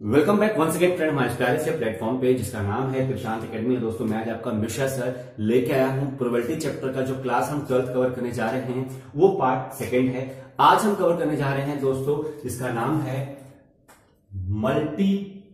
Welcome back once again friend हमारे प्यारे से प्लेटफॉर्म पे जिसका नाम है प्रशांत एकेडमी। दोस्तों मैं आज आपका मिश्रा सर लेके आया हूं प्रोबेबिलिटी चैप्टर का जो क्लास हम 12th कवर करने जा रहे हैं वो पार्ट सेकंड है। आज हम कवर करने जा रहे हैं दोस्तों जिसका नाम है मल्टीप्लिकेशन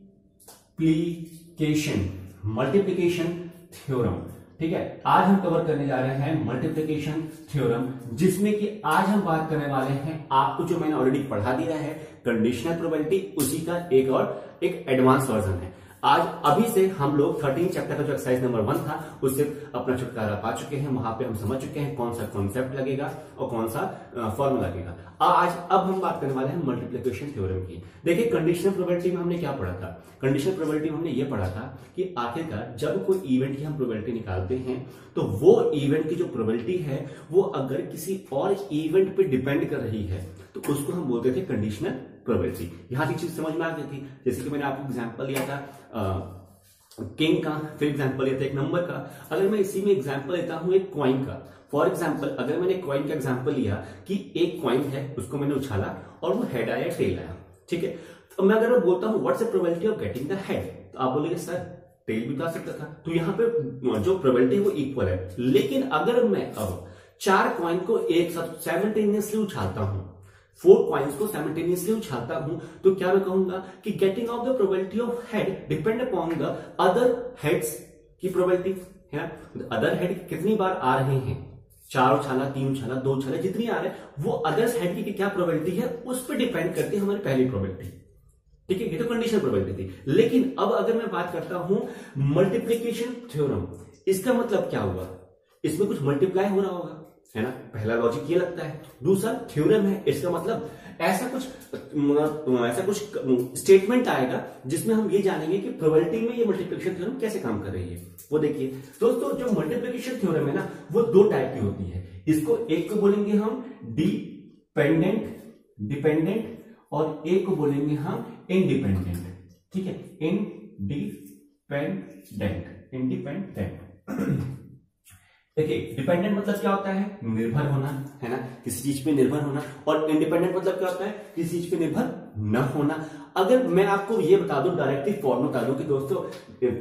थ्योरम। ठीक है, आज हम कवर करने जा रहे हैं मल्टीप्लिकेशन थ्योरम, जिसमें कि आज हम बात करने वाले हैं आपको जो मैंने ऑलरेडी पढ़ा दिया है कंडीशनल प्रोबेबिलिटी, उसी का एक एडवांस वर्जन है। आज अभी से हम लोग 13 चैप्टर का जो एक्सरसाइज नंबर 1 था उससे अपना छुटकारा पा चुके हैं। वहां पे हम समझ चुके हैं कौन सा कॉन्सेप्ट लगेगा और कौन सा फॉर्मूला लगेगा। अब हम बात करने वाले हैं मल्टीप्लिकेशन थ्योरम की। देखिए कंडीशनल प्रोबेबिलिटी में हमने क्या पढ़ा था? कंडीशनल प्रोबेबिलिटी में हमने ये पढ़ा था कि आखिरकार जब कोई इवेंट की हम प्रोबेबिलिटी निकालते हैं तो वो इवेंट की जो प्रोबेबिलिटी है वो अगर किसी और इवेंट पे डिपेंड कर रही है तो उसको हम बोलते थे कंडीशनल प्रोबेबिलिटी। यहां की चीज समझ में आ गई थी। जैसे कि मैंने आपको एग्जांपल लिया था किंग का, फिर एग्जांपल लिया था एक नंबर का। अगर मैं इसी में एग्जांपल लेता हूं एक कॉइन का, फॉर एग्जांपल अगर मैंने कॉइन का एग्जांपल लिया कि एक कॉइन है, उसको मैंने उछाला और वो हेड आया टेल आया। ठीक है, तो मैं अगर बोलता हूं what's the probability of getting the head, तो आप बोलेंगे सर टेल भी तो आ सकता था। तो यहां पे जो प्रोबेबिलिटी है वो इक्वल है। लेकिन अगर मैं अब 4 कॉइन को एक साथ साइमल्टेनियसली उछालता हूं, 4 कॉइन्स को साइमल्टेनियसली उछालता हूं, तो क्या मैं कहूंगा कि getting off the probability of head depend upon the other heads की प्रोबेबिलिटी है। अदर हेड कितनी बार आ रहे हैं, 4 उछाला, 3 उछाला, 2 उछाला, जितनी आ रहे हैं वो अदर्स हेड की क्या प्रोबेबिलिटी है उस पर डिपेंड करती है हमारी पहली प्रोबेबिलिटी। ठीक है, ये तो कंडीशनल प्रोबेबिलिटी थी। लेकिन अब अगर मैं बात करता हूं मल्टीप्लिकेशन थ्योरम, इसका मतलब क्या हुआ? इसमें कुछ मल्टीप्लाई हो रहा होगा, है ना? पहला लॉजिक ये लगता है। दूसरा थ्योरम है, इसका मतलब ऐसा कुछ स्टेटमेंट आएगा जिसमें हम ये जानेंगे कि प्रोबेबिलिटी में ये मल्टीप्लिकेशन थ्योरम कैसे काम कर रही है। वो देखिए दोस्तों, जो मल्टीप्लिकेशन थ्योरम है ना वो 2 टाइप की होती है। इसको एक को बोलेंगे हम डिपेंडेंट और एक को बोलेंगे हम इंडिपेंडेंट। ठीक है, इंडिपेंडेंट। देखिए डिपेंडेंट मतलब क्या होता है? निर्भर होना, है ना, किसी चीज पे निर्भर होना। और इंडिपेंडेंट मतलब क्या होता है? किसी चीज पे निर्भर न होना। अगर मैं आपको ये बता दूं, डायरेक्टली फॉर्मूला बता दूं कि दोस्तों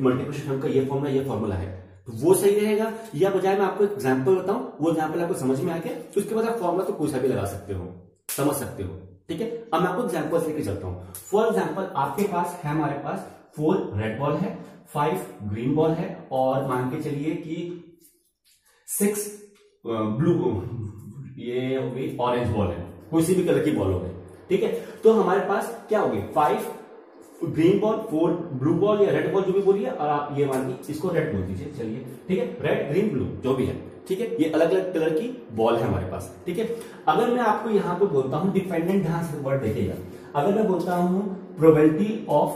मल्टीप्लिकेशन का ये फॉर्मूला है, तो वो सही रहेगा, या बजाय मैं आपको एग्जाम्पल बताऊं, वो एग्जाम्पल आपको समझ में आ गया, उसके बाद आप फॉर्मूला तो कोई सा भी लगा सकते हो, समझ सकते हो। ठीक है, अब मैं आपको एग्जाम्पल लेके चलता हूं। फॉर एग्जाम्पल आपके पास है, हमारे पास 4 रेड बॉल है, 5 ग्रीन बॉल है और मान के चलिए कि 6 ब्लू, ये हो गई ऑरेंज बॉल है, कोई सी भी कलर की बॉल हो गई। ठीक है, तो हमारे पास क्या हो गई 5 ग्रीन बॉल, 4 ब्लू बॉल या रेड बॉल जो भी बोलिए, और आप ये मान लीजिए इसको रेड बोल दीजिए। चलिए ठीक है, रेड ग्रीन ब्लू जो भी है। ठीक है, ये अलग अलग कलर की बॉल है हमारे पास। ठीक है, अगर मैं आपको यहां पे बोलता हूं डिपेंडेंट, ध्यान से वर्ड देखिएगा, अगर मैं बोलता हूं probability of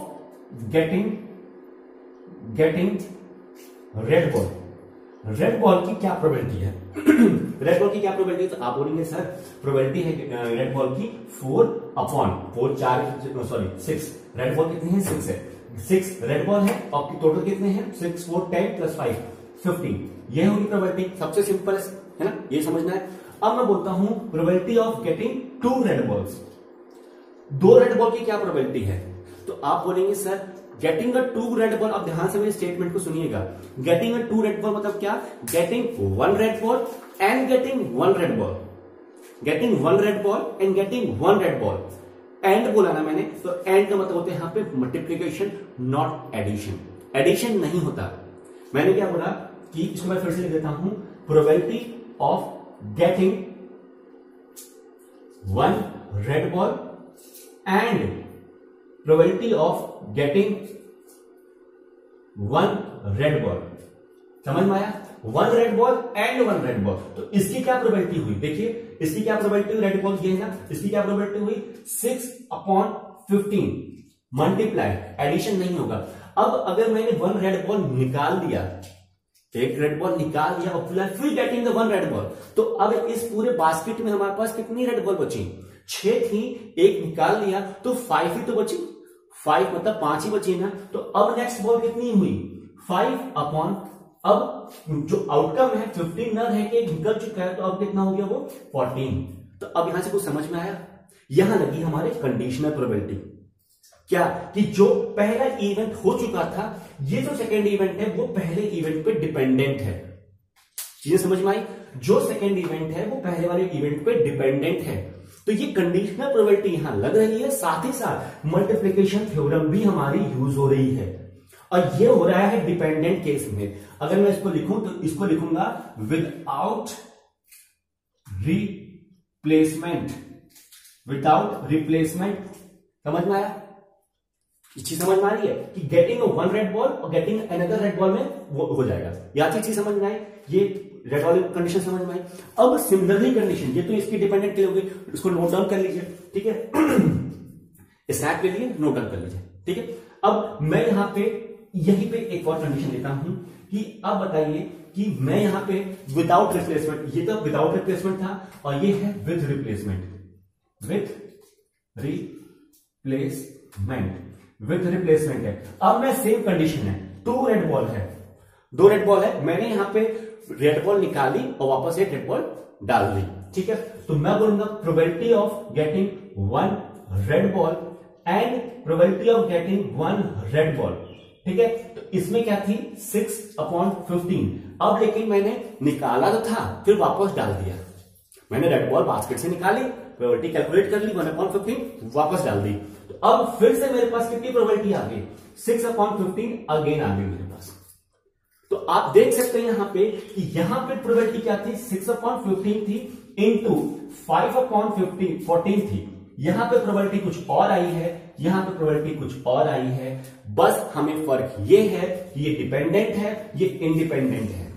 getting red ball की क्या प्रोबेबिलिटी है? रेड बॉल की क्या प्रोबेबिलिटी? तो आप बोलेंगे सर प्रोबेबिलिटी है रेड बॉल की 6। रेड बॉल कितनी है? 6 है। 6 रेड बॉल है और टोटल कितने हैं? 6 4 10 प्लस 5 15। ये होगी प्रोबेबिलिटी, सबसे सिंपल है ना, ये समझना है। अब मैं बोलता हूं probability of getting 2 red balls. 2 red ball की क्या प्रोबेबिलिटी है? तो आप बोलेंगे sir getting a 2 red ball. अब ध्यान से मेरे स्टेटमेंट को सुनिएगा। गेटिंग अ 2 रेड बॉल मतलब क्या? Getting 1 red ball and getting 1 red ball. Getting 1 red ball and getting 1 red ball. And बोला ना मैंने, तो एंड का मतलब होता है यहां पे मल्टीप्लिकेशन, नॉट एडिशन। एडिशन नहीं होता। मैंने क्या बोला कि इसको मैं फिर से लिख देता हूं, probability of getting 1 red ball and probability of getting 1 red ball. समझ में आया? 1 red ball and 1 red ball. तो इसकी क्या प्रोबेबिलिटी हुई? देखिए इसकी क्या प्रोबेबिलिटी हुई? रेड बॉल ये है ना, इसकी क्या प्रोबेबिलिटी हुई? 6/15 मल्टीप्लाई, एडिशन नहीं होगा। अब अगर मैंने 1 रेड बॉल निकाल दिया, एक रेड बॉल निकाल दिया और फिर गेटिंग द 1 रेड बॉल, तो अब इस पूरे बास्केट में हमारे पास कितनी रेड बॉल बची? 6 थी, एक निकाल लिया तो 5 ही तो बची। 5 मतलब 5 ही बची ना। तो अब नेक्स्ट बॉल कितनी हुई? 5/, अब जो आउटकम है 15 न रह के निकल चुका है, तो अब कितना हो गया वो? 14। तो अब यहां से कुछ समझ में आया? यहां लगी हमारे कंडीशनल प्रोबेबिलिटी। क्या कि जो पहला इवेंट हो चुका था, ये जो सेकेंड इवेंट है वो पहले इवेंट पे डिपेंडेंट है। चीजें समझ में आई? जो सेकेंड इवेंट है वो पहले वाले इवेंट पे डिपेंडेंट है। तो ये कंडीशनल प्रोबेबिलिटी यहां लग रही है, साथ ही साथ मल्टीप्लिकेशन थ्योरम भी हमारी यूज हो रही है, और ये हो रहा है डिपेंडेंट केस में। अगर मैं इसको लिखूं तो इसको लिखूंगा विदाउट रिप्लेसमेंट, विदाउट रिप्लेसमेंट। समझ में आया? चीज समझ में आ रही है कि गेटिंग वन रेड बॉल और गेटिंग अनदर रेड बॉल में वो हो जाएगा। या चीज समझ में आई? ये रेड बॉल कंडीशन समझ में आई। अब सिमिलरली कंडीशन, ये तो इसकी डिपेंडेंट के होगी, इसको नोट डाउन कर लीजिए, ठीक है। स्नैप के लिए नोट डाउन कर लीजिए, ठीक है। अब मैं यहां पे यहीं पे एक और कंडीशन लेता हूं कि अब बताइए कि मैं यहां पे विदाउट रिप्लेसमेंट, ये तो विदाउट रिप्लेसमेंट था और ये है with replacement, with replacement, with replacement है। अब मैं सेम कंडीशन है, 2 रेड बॉल है, 2 रेड बॉल है, मैंने यहां पे रेड बॉल निकाली और वापस एक रेड बॉल डाल दी, ठीक है। तो मैं बोलूंगा probability of getting 1 red ball and probability of getting 1 red ball, ठीक है। तो इसमें क्या थी 6/15। अब लेकिन मैंने निकाला तो था, फिर वापस डाल दिया। मैंने रेड बॉल बास्केट से निकाली, प्रोबेबिलिटी कैलकुलेट कर ली, 1/15 वापस डाल दी। तो अब फिर से मेरे पास कितनी प्रोबेबिलिटी आ गई? 6/15 अगेन आ गई मेरे पास। तो आप देख सकते हैं यहां पे कि यहां पे प्रोबेबिलिटी क्या थी? 6/15 थी इंटू 5/14 थी। यहां पे प्रोबेबिलिटी कुछ और आई है, यहां पे प्रोबेबिलिटी कुछ और आई है। बस हमें फर्क ये है कि ये डिपेंडेंट है, ये इंडिपेंडेंट है।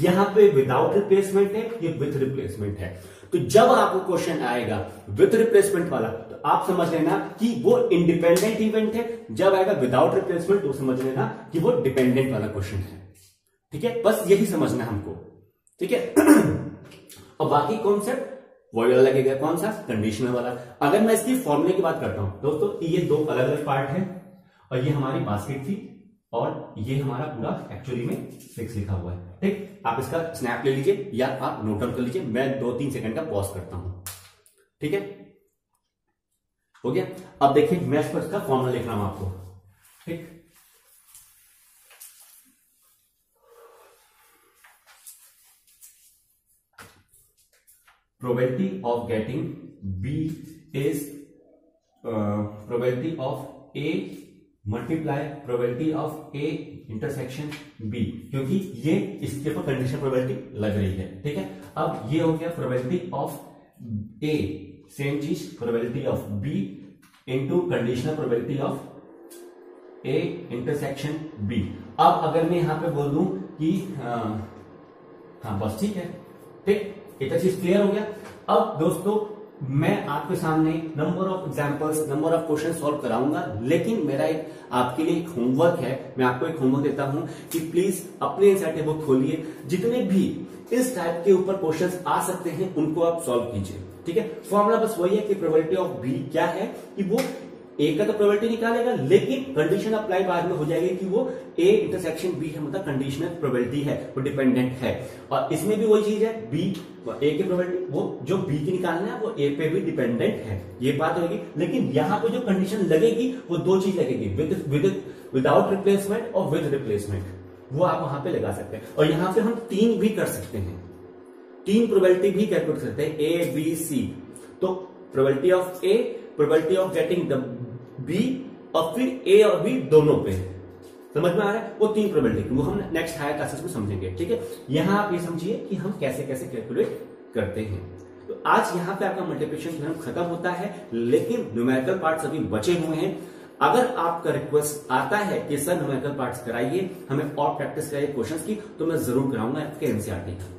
यहां पे विदाउट रिप्लेसमेंट है, ये विथ रिप्लेसमेंट है। तो जब आपको क्वेश्चन आएगा विथ रिप्लेसमेंट वाला, तो आप समझ लेना कि वो इंडिपेंडेंट इवेंट है। जब आएगा विदाउट रिप्लेसमेंट तो समझ लेना कि वो डिपेंडेंट वाला क्वेश्चन है, ठीक है। बस यही समझना है हमको, ठीक है। और बाकी कॉन्सेप्ट वही वाला लगेगा, कौन सा? कंडीशनल वाला। अगर मैं इसकी फॉर्मूले की बात करता हूं दोस्तों, ये 2 अलग अलग पार्ट है, और ये हमारी बास्केट थी और ये हमारा पूरा एक्चुअली में 6 लिखा हुआ है, ठीक। आप इसका स्नैप ले लीजिए या आप नोट डाउन कर लीजिए, मैं 2-3 सेकंड का पॉज करता हूं, ठीक है। हो गया? अब देखिए मैं इसका फॉर्मूला लिख रहा हूं आपको, ठीक। Probability of getting B is probability of A multiply probability of A intersection B, क्योंकि ये इसके ऊपर कंडीशनल प्रोबेबिलिटी लग रही है, ठीक है। अब ये हो गया प्रोबेबिलिटी ऑफ A, सेम चीज probability of B into conditional probability of A intersection B। अब अगर मैं यहां पे बोल दूं कि हाँ बस ठीक है, ठीक, इतना चीज क्लियर हो गया। अब दोस्तों मैं आपके सामने number of examples, number of question solve कराऊंगा, लेकिन मेरा एक आपके लिए एक होमवर्क है। मैं आपको एक होमवर्क देता हूं कि प्लीज अपने एनसीईआरटी बुक खोलिए, जितने भी इस टाइप के ऊपर क्वेश्चंस आ सकते हैं उनको आप सॉल्व कीजिए, ठीक है। फॉर्मूला बस वही है कि प्रोबेबिलिटी ऑफ बी क्या है कि वो ए का तो प्रोबेबिलिटी निकालेगा, लेकिन कंडीशन अप्लाई बाद में हो जाएगी कि वो ए इंटरसेक्शन बी है, मतलब कंडीशनल प्रोबेबिलिटी है, वो डिपेंडेंट है। और इसमें भी वही चीज है, बी ए की प्रोबेबिलिटी वो जो बी की निकालना है वो ए पे भी डिपेंडेंट है, ये बात होगी। लेकिन यहां पे जो कंडीशन लगेगी वो 2 चीज लगेगी, विदाउट रिप्लेसमेंट और विद रिप्लेसमेंट, वो आप वहां पे लगा सकते हैं। और यहां पे हम 3 भी कर सकते हैं, 3 प्रोबेबिलिटी भी कैलकुलेट कर सकते हैं, ए बी सी। तो probability of A, probability of getting the B, और फिर ए और बी दोनों पे। समझ में आ रहा है? वो 3 प्रोबेबिलिटी, वो हम नेक्स्ट हायर क्लासेस में समझेंगे, ठीक है। यहां आप ये समझिए कि हम कैसे कैसे कैलकुलेट करते हैं। तो आज यहां पे आपका मल्टीप्लिकेशन थ्योरम खत्म होता है, लेकिन न्यूमेरिकल पार्ट्स अभी बचे हुए हैं। अगर आपका रिक्वेस्ट आता है कि सर न्यूमेरिकल पार्ट्स कराइए, हमें और प्रैक्टिस कराइए क्वेश्चंस की, तो मैं जरूर कराऊंगा आपके एनसीईआरटी का,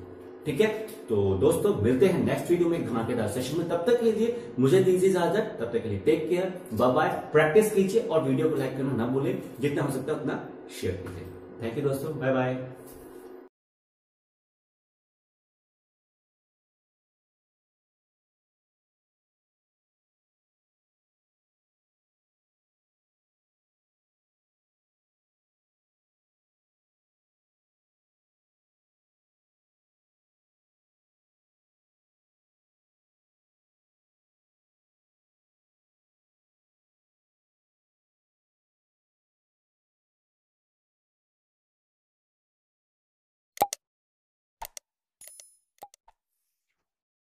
ठीक है। तो दोस्तों मिलते हैं नेक्स्ट वीडियो में धमाकेदार सेशन में, तब तक के लिए मुझे दीजिए इजाजत, तब तक के लिए take care, bye bye. Practice कीजिए और वीडियो को लाइक करना ना भूलें, जितना हो सकता है उतना शेयर कीजिए। थैंक यू दोस्तों, बाय बाय।